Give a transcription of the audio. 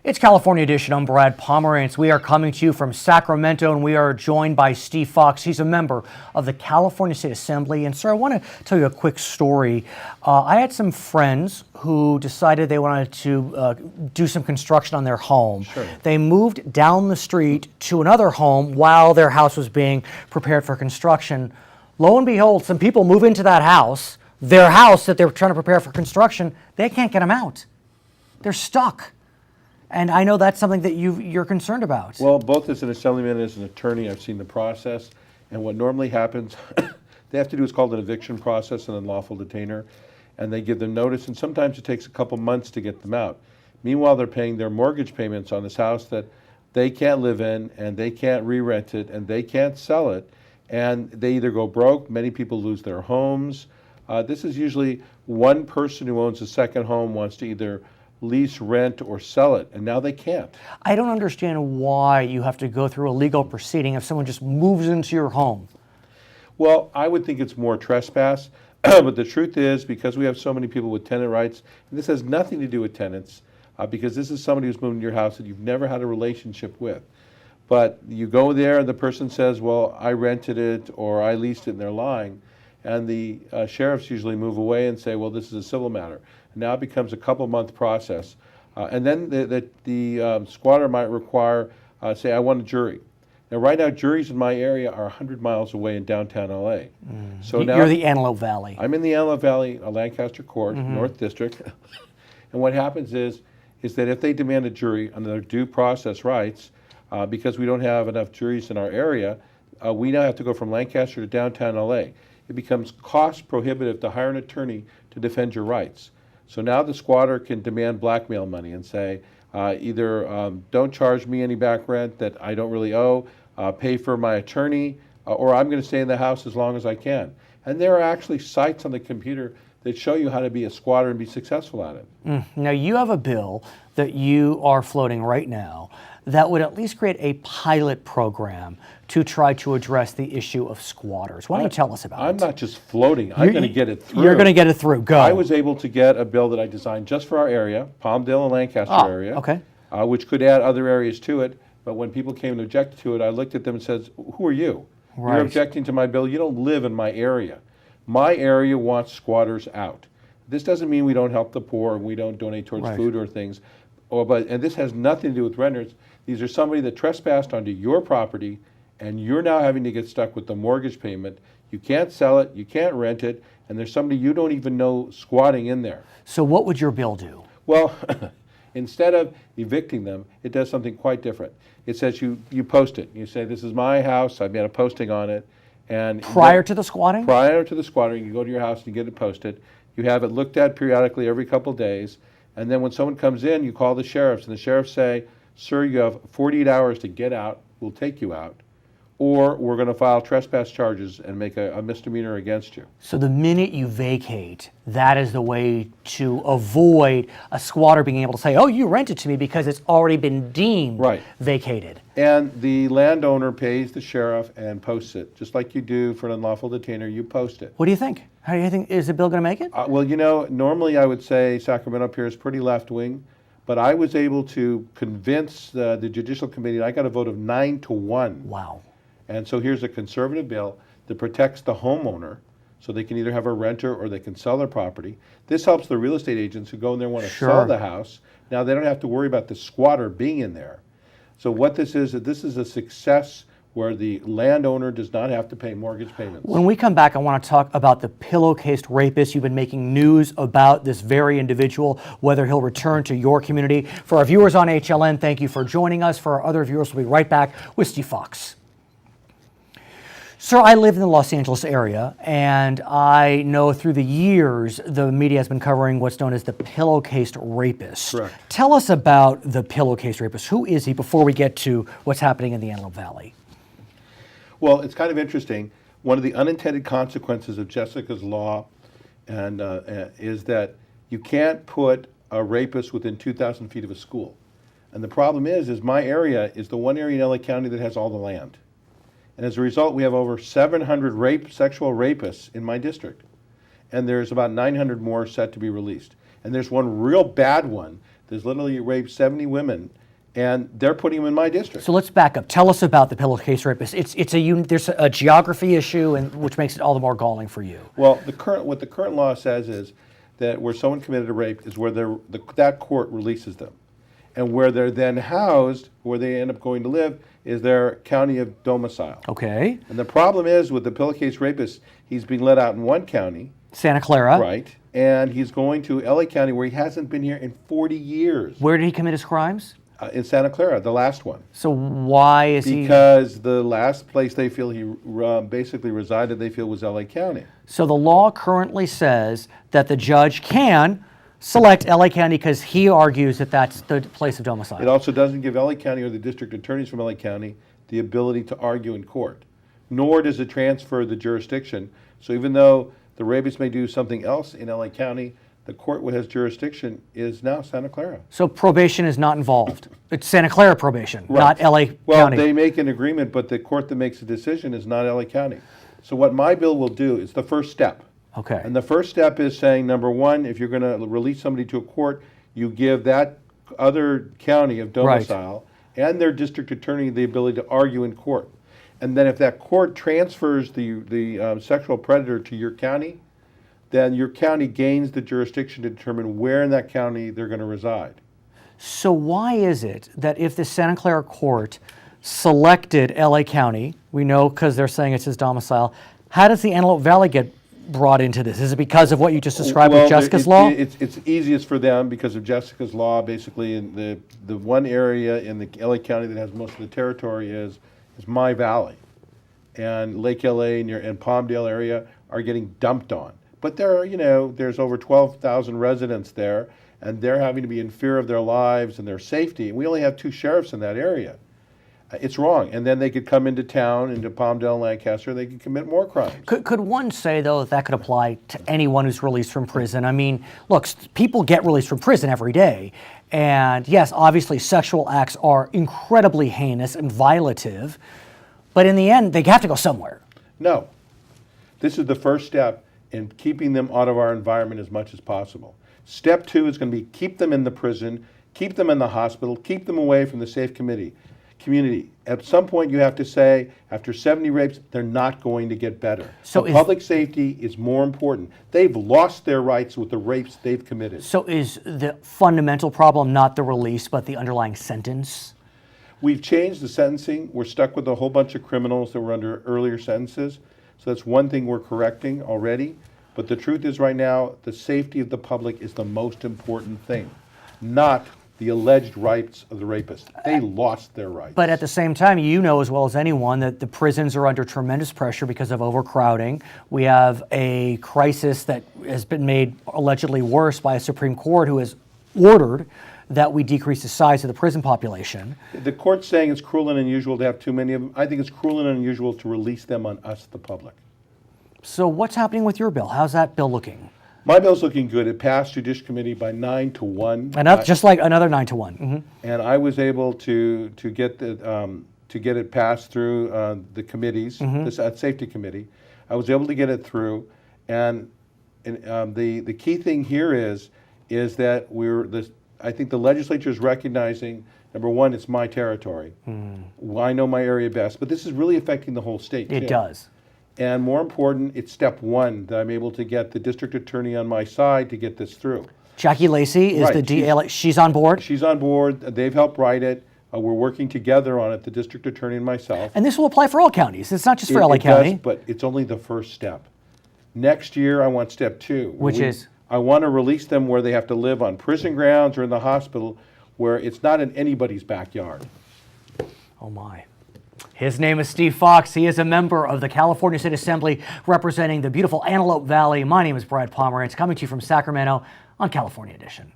It's California Edition. I'm Brad Pomerance. We are coming to you from Sacramento, and we are joined by Steve Fox. He's a member of the California State Assembly. And sir, I want to tell you a quick story. I had some friends who decided they wanted to do some construction on their home. Sure. They moved down the street to another home while their house was being prepared for construction. Lo and behold, some people move into that house, their house that they were trying to prepare for construction. They can't get them out. They're stuck. And I know that's something that you're concerned about. Well, both as an assemblyman and as an attorney, I've seen the process. And what normally happens, they have to do what's called an eviction process, an unlawful detainer. And they give them notice, and sometimes it takes a couple months to get them out. Meanwhile, they're paying their mortgage payments on this house that they can't live in, and they can't re-rent it, and they can't sell it. And they either go broke, many people lose their homes. This is usually one person who owns a second home wants to either lease, rent, or sell it, and now they can't. I don't understand why you have to go through a legal proceeding if someone just moves into your home. Well, I would think it's more trespass, but the truth is, because we have so many people with tenant rights, and this has nothing to do with tenants, because this is somebody who's moved into your house that you've never had a relationship with. But you go there and the person says, well, I rented it or I leased it, and they're lying. And the sheriffs usually move away and say, well, this is a civil matter. And now it becomes a couple-month process. And then the squatter might require, say, I want a jury. Now, right now, juries in my area are 100 miles away in downtown LA. So now You're the Antelope Valley. I'm in the Antelope Valley, Lancaster Court, North District. And what happens is that if they demand a jury under their due process rights, because we don't have enough juries in our area, we now have to go from Lancaster to downtown LA. It becomes cost prohibitive to hire an attorney to defend your rights. So now the squatter can demand blackmail money and say, either don't charge me any back rent that I don't really owe, pay for my attorney, or I'm going to stay in the house as long as I can. And there are actually sites on the computer that show you how to be a squatter and be successful at it. Now, you have a bill that you are floating right now that would at least create a pilot program to try to address the issue of squatters. Why don't you tell us about it? I'm not just floating. I'm going to get it through. You're going to get it through. Go. I was able to get a bill that I designed just for our area, Palmdale and Lancaster area, okay. Which could add other areas to it. But when people came to object to it, I looked at them and said, who are you? Right. You're objecting to my bill. You don't live in my area. My area wants squatters out. This doesn't mean we don't help the poor and we don't donate towards food or things. And this has nothing to do with renters. These are somebody that trespassed onto your property, and you're now having to get stuck with the mortgage payment. You can't sell it, you can't rent it, and there's somebody you don't even know squatting in there. So what would your bill do? Well, instead of evicting them, it does something quite different. It says you post it. You say, this is my house, I've made a posting on it. And prior to the squatting? Prior to the squatting, you go to your house and you get it posted. You have it looked at periodically every couple of days. And then when someone comes in, you call the sheriffs, and the sheriffs say, sir, you have 48 hours to get out, we'll take you out, or we're going to file trespass charges and make a misdemeanor against you. So the minute you vacate, that is the way to avoid a squatter being able to say, oh, you rented to me, because it's already been deemed vacated. And the landowner pays the sheriff and posts it, just like you do for an unlawful detainer, you post it. What do you think? How do you think, is the bill going to make it? Well, you know, normally I would say Sacramento up here is pretty left-wing, but I was able to convince the Judicial Committee, and I got a vote of 9-1. Wow. And so here's a conservative bill that protects the homeowner, so they can either have a renter or they can sell their property. This helps the real estate agents who go in there and want to sell the house. Now they don't have to worry about the squatter being in there. So what this is a success where the landowner does not have to pay mortgage payments. When we come back, I want to talk about the Pillowcase Rapist. You've been making news about this very individual, whether he'll return to your community. For our viewers on HLN, thank you for joining us. For our other viewers, we'll be right back with Steve Fox. Sir, I live in the Los Angeles area, and I know through the years the media has been covering what's known as the Pillowcase Rapist. Correct. Tell us about the Pillowcase Rapist. Who is he before we get to what's happening in the Antelope Valley? Well, it's kind of interesting. One of the unintended consequences of Jessica's law is that you can't put a rapist within 2,000 feet of a school. And the problem is my area is the one area in LA County that has all the land. And as a result, we have over 700 sexual rapists in my district. And there's about 900 more set to be released. And there's one real bad one There's literally raped 70 women, and they're putting them in my district. So let's back up. Tell us about the Pillowcase Rapist. There's a geography issue, and which makes it all the more galling for you. Well, what the current law says is that where someone committed a rape is where that court releases them. And where they're then housed, where they end up going to live, is their county of domicile. Okay. And the problem is with the Pillowcase Rapist, he's being let out in one county. Santa Clara. Right. And he's going to LA County where he hasn't been here in 40 years. Where did he commit his crimes? In Santa Clara, the last one. So why is Because the last place they feel he basically resided, they feel was LA County. So the law currently says that the judge can select LA County because he argues that that's the place of domicile. It also doesn't give LA County or the district attorneys from LA County the ability to argue in court, nor does it transfer the jurisdiction. So even though the rapist may do something else in LA County, the court that has jurisdiction is now Santa Clara. So probation is not involved. It's Santa Clara probation, not LA Well, County. they make an agreement, but the court that makes the decision is not LA County. So what my bill will do is the first step. Okay. And the first step is saying, number one, if you're going to release somebody to a court, you give that other county of domicile and their district attorney the ability to argue in court. And then if that court transfers the sexual predator to your county, then your county gains the jurisdiction to determine where in that county they're going to reside. So why is it that if the Santa Clara court selected LA County, we know because they're saying it's his domicile, how does the Antelope Valley get brought into this? Is it because of what you just described with Jessica's law? It's easiest for them because of Jessica's law. Basically, in the one area in the LA County that has most of the territory is my valley. And Lake LA and Palmdale area are getting dumped on. But there's over 12,000 residents there, and they're having to be in fear of their lives and their safety. And we only have 2 sheriffs in that area. It's wrong. And then they could come into town, into Palmdale and Lancaster, they could commit more crimes. Could one say, though, that could apply to anyone who's released from prison? I mean, look, people get released from prison every day. And yes, obviously sexual acts are incredibly heinous and violative. But in the end, they have to go somewhere. No. This is the first step in keeping them out of our environment as much as possible. Step 2 is going to be keep them in the prison, keep them in the hospital, keep them away from the safe community. At some point you have to say, after 70 rapes, they're not going to get better. So public safety is more important. They've lost their rights with the rapes they've committed. So is the fundamental problem not the release, but the underlying sentence? We've changed the sentencing. We're stuck with a whole bunch of criminals that were under earlier sentences. So that's one thing we're correcting already. But the truth is right now, the safety of the public is the most important thing, not the alleged rights of the rapist. They lost their rights. But at the same time, you know as well as anyone that the prisons are under tremendous pressure because of overcrowding. We have a crisis that has been made allegedly worse by a Supreme Court who has ordered that we decrease the size of the prison population. The court's saying it's cruel and unusual to have too many of them. I think it's cruel and unusual to release them on us, the public. So what's happening with your bill? How's that bill looking? My bill's looking good. It passed Judicial Committee by 9-1. And just like another 9-1. Mm-hmm. And I was able to get it passed through the committees, the Safety Committee. I was able to get it through, and the key thing here is that I think the legislature is recognizing, number one, it's my territory. I know my area best, but this is really affecting the whole state. It does. And more important, it's step 1 that I'm able to get the district attorney on my side to get this through. Jackie Lacey is the DA. She's on board? She's on board. They've helped write it. We're working together on it, the district attorney and myself. And this will apply for all counties. It's not just for LA County. It does, but it's only the first step. Next year, I want step 2. Which is? I want to release them where they have to live on prison grounds or in the hospital where it's not in anybody's backyard. Oh, my. His name is Steve Fox. He is a member of the California State Assembly representing the beautiful Antelope Valley. My name is Brad Pomerance, coming to you from Sacramento on California Edition.